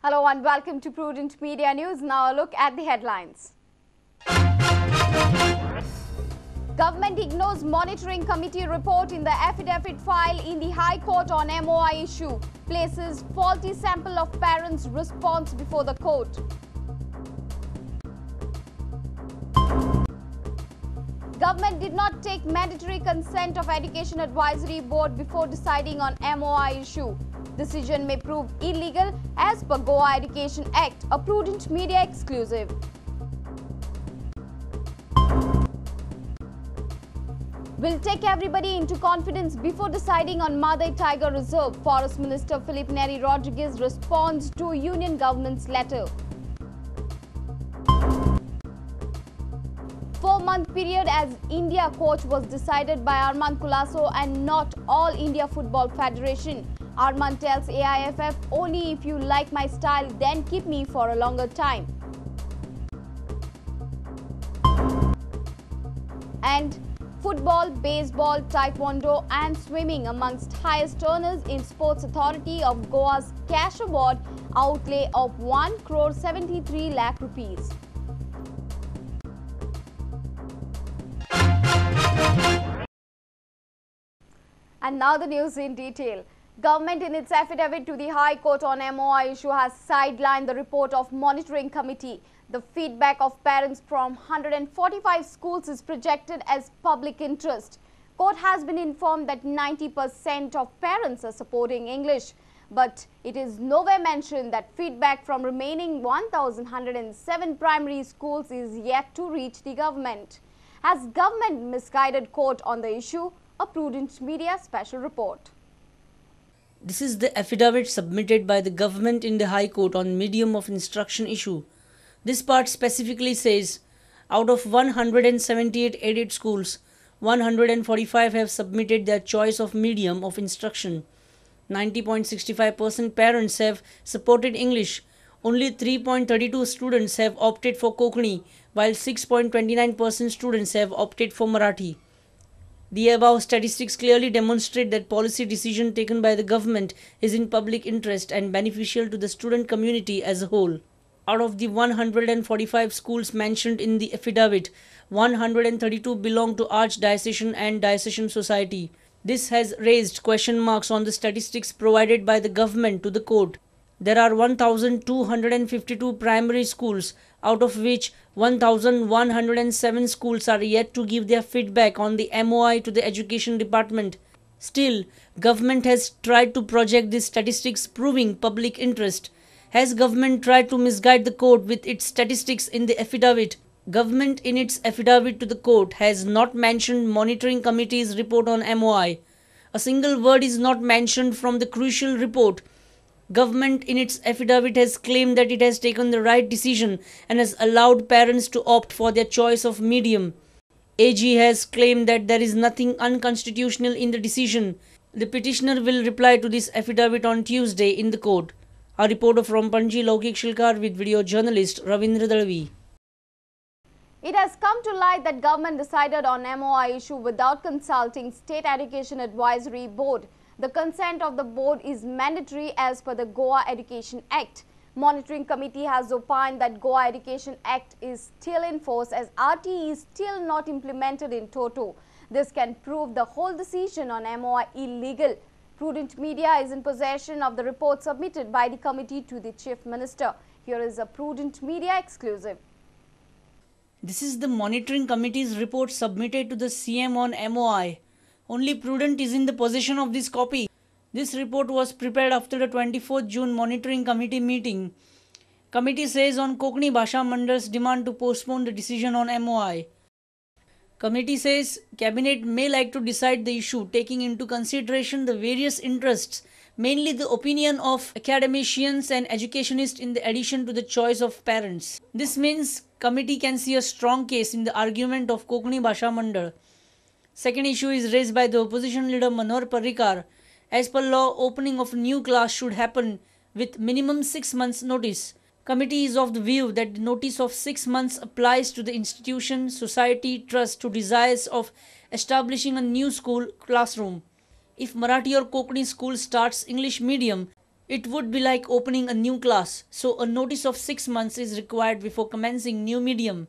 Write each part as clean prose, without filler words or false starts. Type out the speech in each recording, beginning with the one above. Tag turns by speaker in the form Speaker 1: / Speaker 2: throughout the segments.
Speaker 1: Hello and welcome to Prudent Media News. Now a look at the headlines. Government ignores monitoring committee report in the affidavit file in the High Court on MOI issue. Places faulty sample of parents' response before the court. Government did not take mandatory consent of Education Advisory Board before deciding on MOI issue. Decision may prove illegal as per Goa Education Act, a Prudent Media exclusive. Will take everybody into confidence before deciding on Madai Tiger Reserve. Forest Minister Philip Neri Rodriguez responds to Union Government's letter. 4-month period as India coach was decided by Arman Kulaso and not All India Football Federation. Arman tells AIFF, only if you like my style, then keep me for a longer time. And football, baseball, taekwondo and swimming amongst highest earners in Sports Authority of Goa's cash award outlay of 1 crore 73 lakh rupees. And now the news in detail. Government in its affidavit to the High Court on MOI issue has sidelined the report of monitoring committee. The feedback of parents from 145 schools is projected as public interest. Court has been informed that 90% of parents are supporting English, but it is nowhere mentioned that feedback from remaining 1,107 primary schools is yet to reach the government. Has government misguided court on the issue? A Prudent Media special report.
Speaker 2: This is the affidavit submitted by the government in the High Court on medium of instruction issue. This part specifically says, out of 178 aided schools, 145 have submitted their choice of medium of instruction. 90.65% parents have supported English. Only 3.32 students have opted for Konkani, while 6.29% students have opted for Marathi. The above statistics clearly demonstrate that policy decision taken by the government is in public interest and beneficial to the student community as a whole. Out of the 145 schools mentioned in the affidavit, 132 belong to Archdiocesan and Diocesan Society. This has raised question marks on the statistics provided by the government to the court. There are 1,252 primary schools, out of which 1,107 schools are yet to give their feedback on the MOI to the Education Department. Still, government has tried to project these statistics proving public interest. Has government tried to misguide the court with its statistics in the affidavit? Government in its affidavit to the court has not mentioned monitoring committee's report on MOI. A single word is not mentioned from the crucial report. Government in its affidavit has claimed that it has taken the right decision and has allowed parents to opt for their choice of medium. AG has claimed that there is nothing unconstitutional in the decision. The petitioner will reply to this affidavit on Tuesday in the court. A reporter from Panji, Laukik Shilkar with video journalist Ravindra Dalvi.
Speaker 1: It has come to light that government decided on MOI issue without consulting State Education Advisory Board. The consent of the board is mandatory as per the Goa Education Act. Monitoring committee has opined that Goa Education Act is still in force as RTE is still not implemented in toto. This can prove the whole decision on MOI illegal. Prudent Media is in possession of the report submitted by the committee to the Chief Minister. Here is a Prudent Media exclusive.
Speaker 2: This is the monitoring committee's report submitted to the CM on MOI. Only Prudent is in the possession of this copy. This report was prepared after the 24th June monitoring committee meeting. Committee says on Konkani Bhasha Mandal's demand to postpone the decision on MOI. Committee says Cabinet may like to decide the issue taking into consideration the various interests, mainly the opinion of academicians and educationists in the addition to the choice of parents. This means committee can see a strong case in the argument of Konkani Bhasha Mandal. Second issue is raised by the opposition leader Manohar Parrikar. As per law, opening of new class should happen with minimum 6 months notice. Committee is of the view that the notice of 6 months applies to the institution, society, trust to desires of establishing a new school classroom. If Marathi or Konkani school starts English medium, It would be like opening a new class, so a notice of 6 months is required before commencing new medium.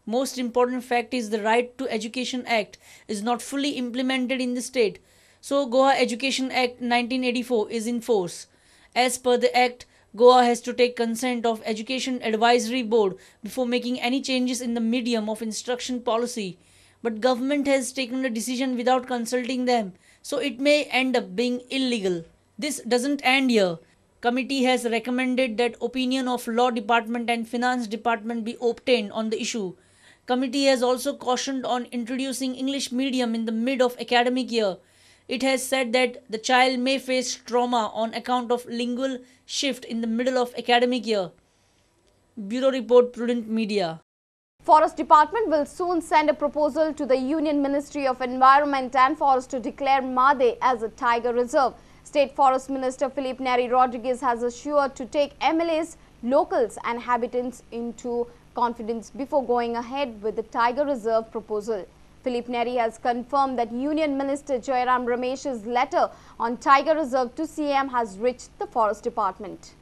Speaker 2: Most important fact is the Right to Education Act is not fully implemented in the state, so Goa Education Act 1984 is in force. As per the act, Goa has to take consent of Education Advisory Board before making any changes in the medium of instruction policy. But government has taken a decision without consulting them, so it may end up being illegal. This doesn't end here. Committee has recommended that opinion of Law Department and Finance Department be obtained on the issue. Committee has also cautioned on introducing English medium in the mid of academic year. It has said that the child may face trauma on account of lingual shift in the middle of academic year. Bureau Report, Prudent Media.
Speaker 1: Forest Department will soon send a proposal to the Union Ministry of Environment and Forest to declare Madhe as a tiger reserve. State Forest Minister Philip Neri Rodriguez has assured to take MLAs, locals and habitants into confidence before going ahead with the tiger reserve proposal. Philip Neri has confirmed that Union Minister Jairam Ramesh's letter on tiger reserve to CM has reached the Forest Department.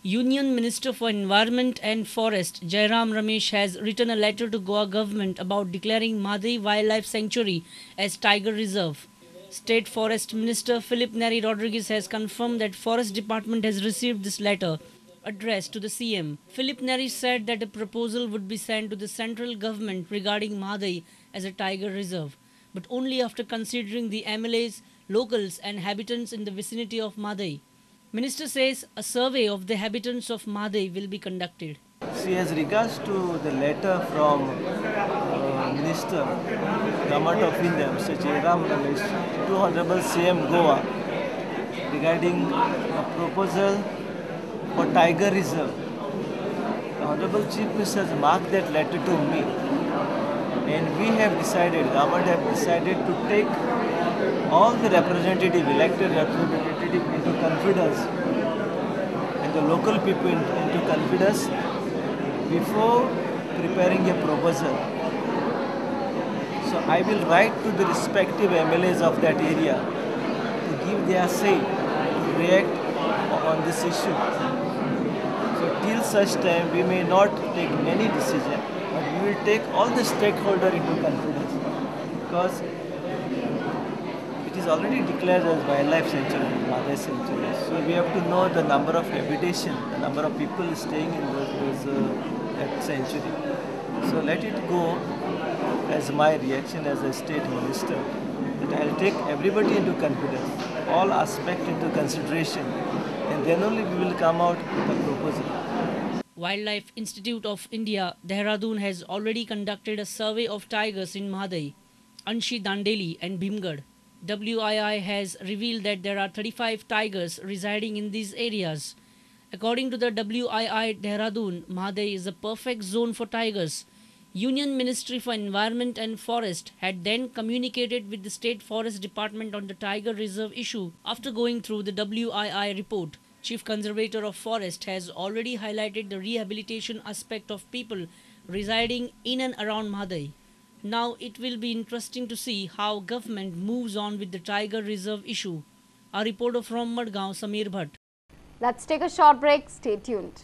Speaker 2: Union Minister for Environment and Forest Jairam Ramesh has written a letter to Goa government about declaring Madhi Wildlife Sanctuary as tiger reserve. State Forest Minister Philip Neri Rodriguez has confirmed that Forest Department has received this letter addressed to the CM. Philip Neri said that a proposal would be sent to the central government regarding Madhi as a tiger reserve, but only after considering the MLAs, locals and habitants in the vicinity of Madhi. Minister says a survey of the habitants of Madhi will be conducted.
Speaker 3: See, as regards to the letter from Minister, Government of India, Mr. Jairam Ramesh, to Honorable CM Goa regarding a proposal for Tiger Reserve. The Honorable Chief Minister has marked that letter to me, and we have decided, government have decided to take all the representative, elected representative into confidence and the local people into confidence before preparing a proposal. So I will write to the respective MLAs of that area to give their say, to react on this issue. So till such time we may not take any decision, but we will take all the stakeholders into confidence, because it is already declared as wildlife sanctuary, Madhe sanctuary. So we have to know the number of habitation, the number of people staying in that sanctuary. So let it go as my reaction as a state minister, that I will take everybody into confidence, all aspects into consideration, and then only we will come out with a proposal.
Speaker 2: Wildlife Institute of India, Dehradun has already conducted a survey of tigers in Madhi, Anshi Dandeli and Bhimgad. WII has revealed that there are 35 tigers residing in these areas. According to the WII Dehradun, Madhi is a perfect zone for tigers. Union Ministry for Environment and Forest had then communicated with the State Forest Department on the tiger reserve issue after going through the WII report. Chief Conservator of Forest has already highlighted the rehabilitation aspect of people residing in and around Madhi. Now it will be interesting to see how government moves on with the tiger reserve issue. A reporter from Madgaon, Samir Bhatt.
Speaker 1: Let's take a short break. Stay tuned.